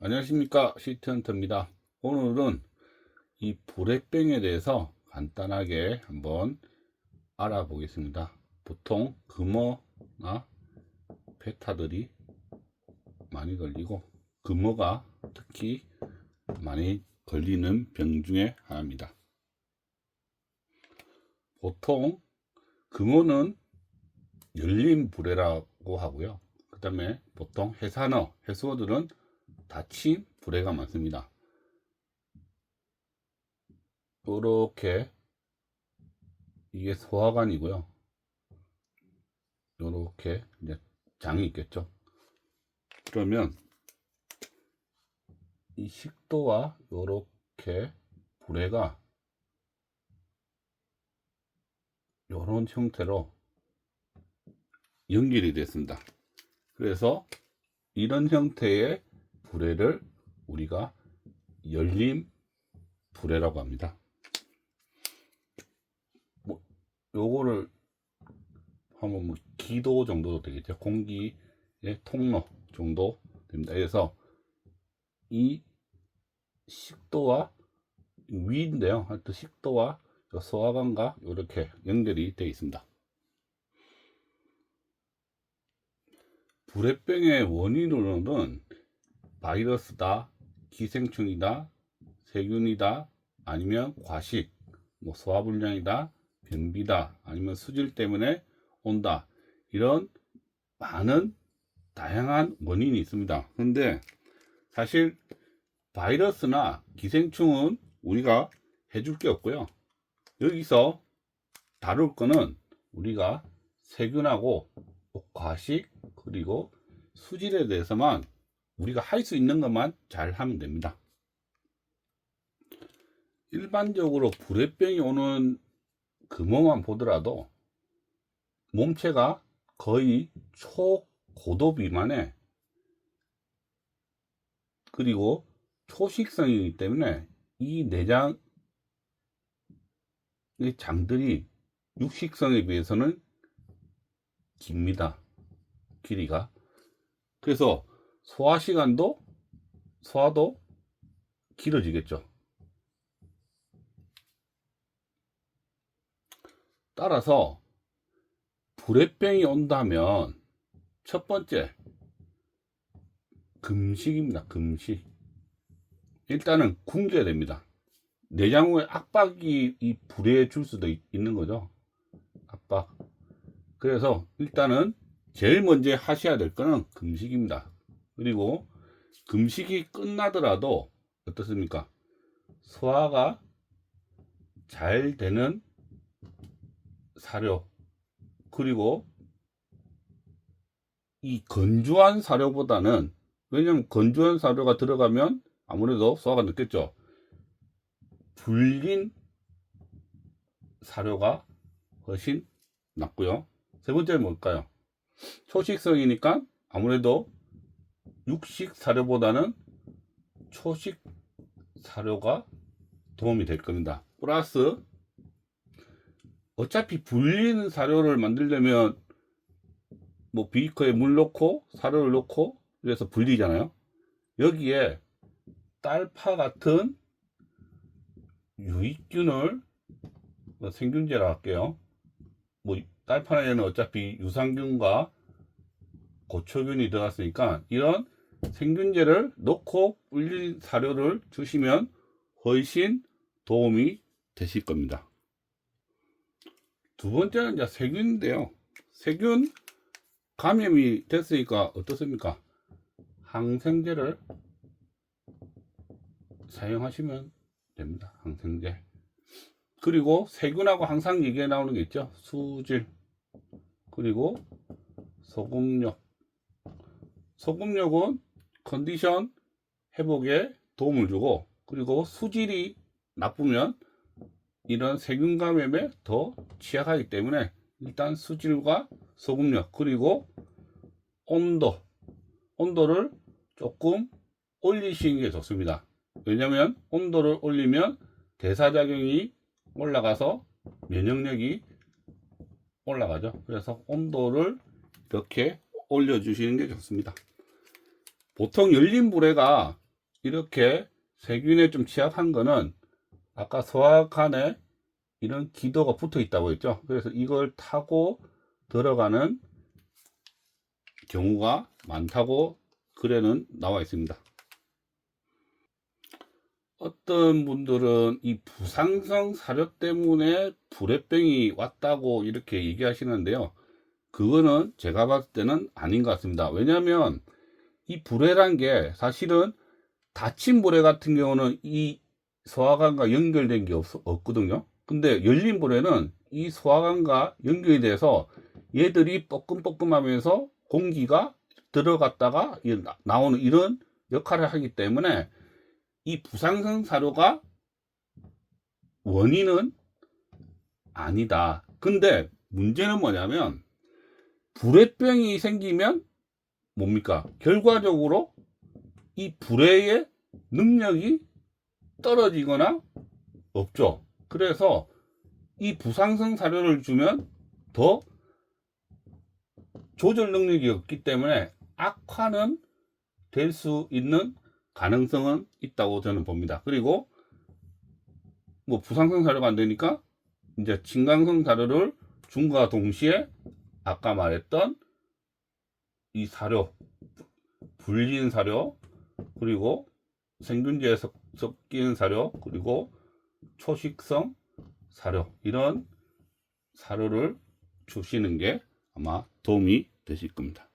안녕하십니까, 시트헌터입니다. 오늘은 이 불회병에 대해서 간단하게 한번 알아보겠습니다. 보통 금어나 베타들이 많이 걸리고 금어가 특히 많이 걸리는 병 중에 하나입니다. 보통 금어는 열린 불회라고 하고요. 그 다음에 보통 해수어들은 닫힌 불회가 많습니다. 요렇게 이게 소화관이고요. 요렇게 이제 장이 있겠죠. 그러면 이 식도와 요렇게 불회가 요런 형태로 연결이 됐습니다. 그래서 이런 형태의 불회를 우리가 열린 불회라고 합니다. 요거를 하면 뭐 기도 정도도 되겠죠. 공기의 통로 정도 됩니다. 그래서 이 식도와 위인데요. 하여튼 식도와 소화관과 이렇게 연결이 되어 있습니다. 불회병의 원인으로는 바이러스다, 기생충이다, 세균이다, 아니면 과식, 뭐 소화불량이다, 변비다, 아니면 수질 때문에 온다. 이런 많은 다양한 원인이 있습니다. 그런데 사실 바이러스나 기생충은 우리가 해줄 게 없고요. 여기서 다룰 거는 우리가 세균하고 과식 그리고 수질에 대해서만 우리가 할 수 있는 것만 잘 하면 됩니다. 일반적으로 불회병이 오는 금어만 보더라도 몸체가 거의 초고도 비만에 그리고 초식성이기 때문에 이 내장의 장들이 육식성에 비해서는 깁니다. 길이가. 그래서 소화도 길어지겠죠. 따라서 불회병이 온다면 첫 번째 금식입니다. 금식. 일단은 굶겨야 됩니다. 내장의 압박이 이 불에 줄 수도 있는 거죠. 압박. 그래서 일단은 제일 먼저 하셔야 될 거는 금식입니다. 그리고 금식이 끝나더라도 어떻습니까? 소화가 잘 되는 사료 그리고 이 건조한 사료보다는 왜냐면 건조한 사료가 들어가면 아무래도 소화가 늦겠죠. 불린 사료가 훨씬 낫고요. 세 번째는 뭘까요? 초식성이니까 아무래도 육식 사료보다는 초식 사료가 도움이 될 겁니다. 플러스 어차피 불리는 사료를 만들려면 뭐 비커에 물 넣고 사료를 넣고 그래서 불리잖아요. 여기에 딸파 같은 유익균을 생균제라 할게요. 뭐 딸파에는 어차피 유산균과 고초균이 들어갔으니까 이런 생균제를 넣고 불린 사료를 주시면 훨씬 도움이 되실 겁니다. 두 번째는 이제 세균인데요. 세균 감염이 됐으니까 어떻습니까? 항생제를 사용하시면 됩니다. 항생제. 그리고 세균하고 항상 얘기가 나오는 게 있죠. 수질. 그리고 소금력. 소금력은 컨디션 회복에 도움을 주고 그리고 수질이 나쁘면 이런 세균 감염에 더 취약하기 때문에 일단 수질과 소금력 그리고 온도를 조금 올리시는 게 좋습니다. 왜냐하면 온도를 올리면 대사작용이 올라가서 면역력이 올라가죠. 그래서 온도를 이렇게 올려주시는 게 좋습니다. 보통 열린 불회가 이렇게 세균에 좀 취약한 거는 아까 소화관에 이런 기도가 붙어 있다고 했죠. 그래서 이걸 타고 들어가는 경우가 많다고 글에는 나와 있습니다. 어떤 분들은 이 부상성 사료 때문에 불회병이 왔다고 이렇게 얘기하시는데요. 그거는 제가 봤을 때는 아닌 것 같습니다. 왜냐하면 이 불회란 게 사실은 닫힌 불회 같은 경우는 이 소화관과 연결된 게 없거든요. 근데 열린 불회는 이 소화관과 연결이 돼서 얘들이 뻐끔뻐끔 하면서 공기가 들어갔다가 나오는 이런 역할을 하기 때문에 이 부상성 사료가 원인은 아니다. 근데 문제는 뭐냐면 불회병이 생기면 뭡니까? 결과적으로 이 불회의 능력이 떨어지거나 없죠. 그래서 이 부상성 사료를 주면 더 조절 능력이 없기 때문에 악화는 될 수 있는 가능성은 있다고 저는 봅니다. 그리고 뭐 부상성 사료가 안 되니까 이제 진강성 사료를 준과 동시에 아까 말했던 이 사료, 불린 사료, 그리고 생균제 섞인 사료, 그리고 초식성 사료, 이런 사료를 주시는 게 아마 도움이 되실 겁니다.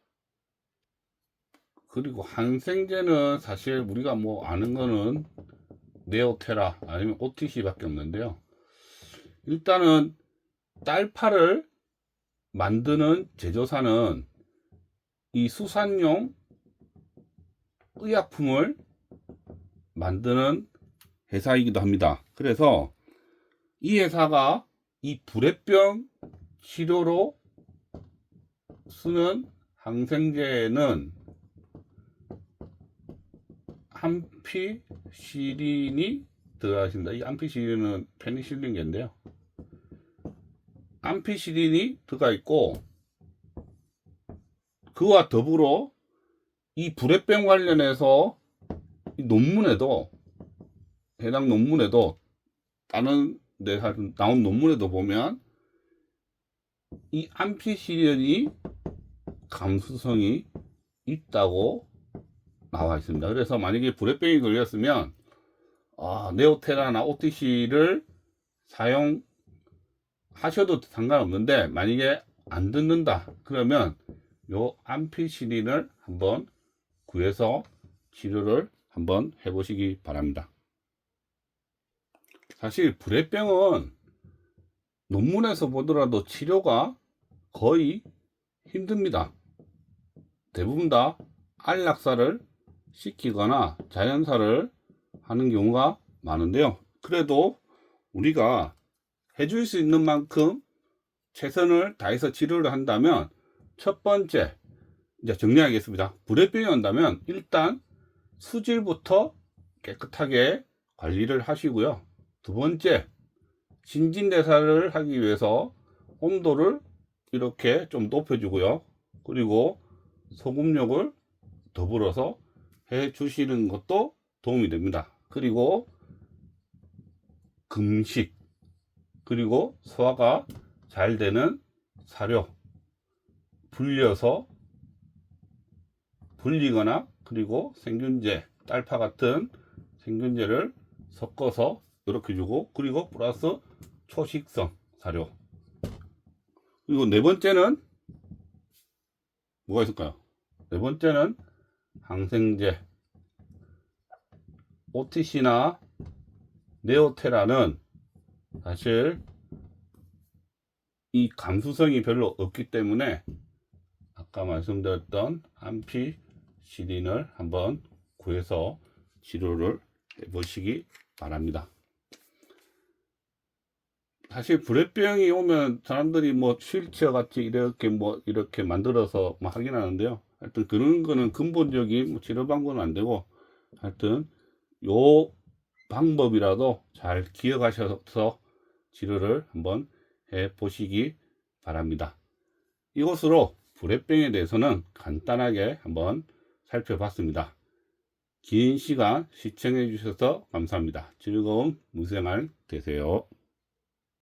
그리고 항생제는 사실 우리가 뭐 아는 거는 네오테라 아니면 OTC 밖에 없는데요. 일단은 딸파를 만드는 제조사는 이 수산용 의약품을 만드는 회사이기도 합니다. 그래서 이 회사가 이 불회병 치료로 쓰는 항생제는 암피시린이 들어가 있습니다. 이 암피시린은 페니실린계인데요. 암피시린이 들어가 있고, 그와 더불어 이 불회병 관련해서 이 논문에도, 해당 논문에도, 다른 데 나온 논문에도 보면 이 암피시린이 감수성이 있다고 나와 있습니다. 그래서 만약에 불회병이 걸렸으면 네오테라나 OTC를 사용하셔도 상관없는데, 만약에 안 듣는다 그러면 요 암피시린을 한번 구해서 치료를 한번 해보시기 바랍니다. 사실 불회병은 논문에서 보더라도 치료가 거의 힘듭니다. 대부분 다 안락사를 시키거나 자연사를 하는 경우가 많은데요. 그래도 우리가 해줄 수 있는 만큼 최선을 다해서 치료를 한다면, 첫 번째, 이제 정리하겠습니다. 불회병이 온다면 일단 수질부터 깨끗하게 관리를 하시고요. 두 번째, 신진대사를 하기 위해서 온도를 이렇게 좀 높여주고요. 그리고 소금력을 더불어서 해 주시는 것도 도움이 됩니다. 그리고 금식, 그리고 소화가 잘 되는 사료, 불리거나, 그리고 생균제, 딸파 같은 생균제를 섞어서 이렇게 주고, 그리고 플러스 초식성 사료. 그리고 네 번째는 뭐가 있을까요? 네 번째는 항생제, OTC나 네오테라는 사실 이 감수성이 별로 없기 때문에 아까 말씀드렸던 암피시린을 한번 구해서 치료를 해보시기 바랍니다. 사실 불회병이 오면 사람들이 뭐 휠체어 같이 이렇게 만들어서 하긴 하는데요. 하여튼 그런 거는 근본적인 치료 방법은 안 되고, 하여튼 요 방법이라도 잘 기억하셔서 치료를 한번 해 보시기 바랍니다. 이것으로 불회병에 대해서는 간단하게 한번 살펴봤습니다. 긴 시간 시청해 주셔서 감사합니다. 즐거운 무생활 되세요.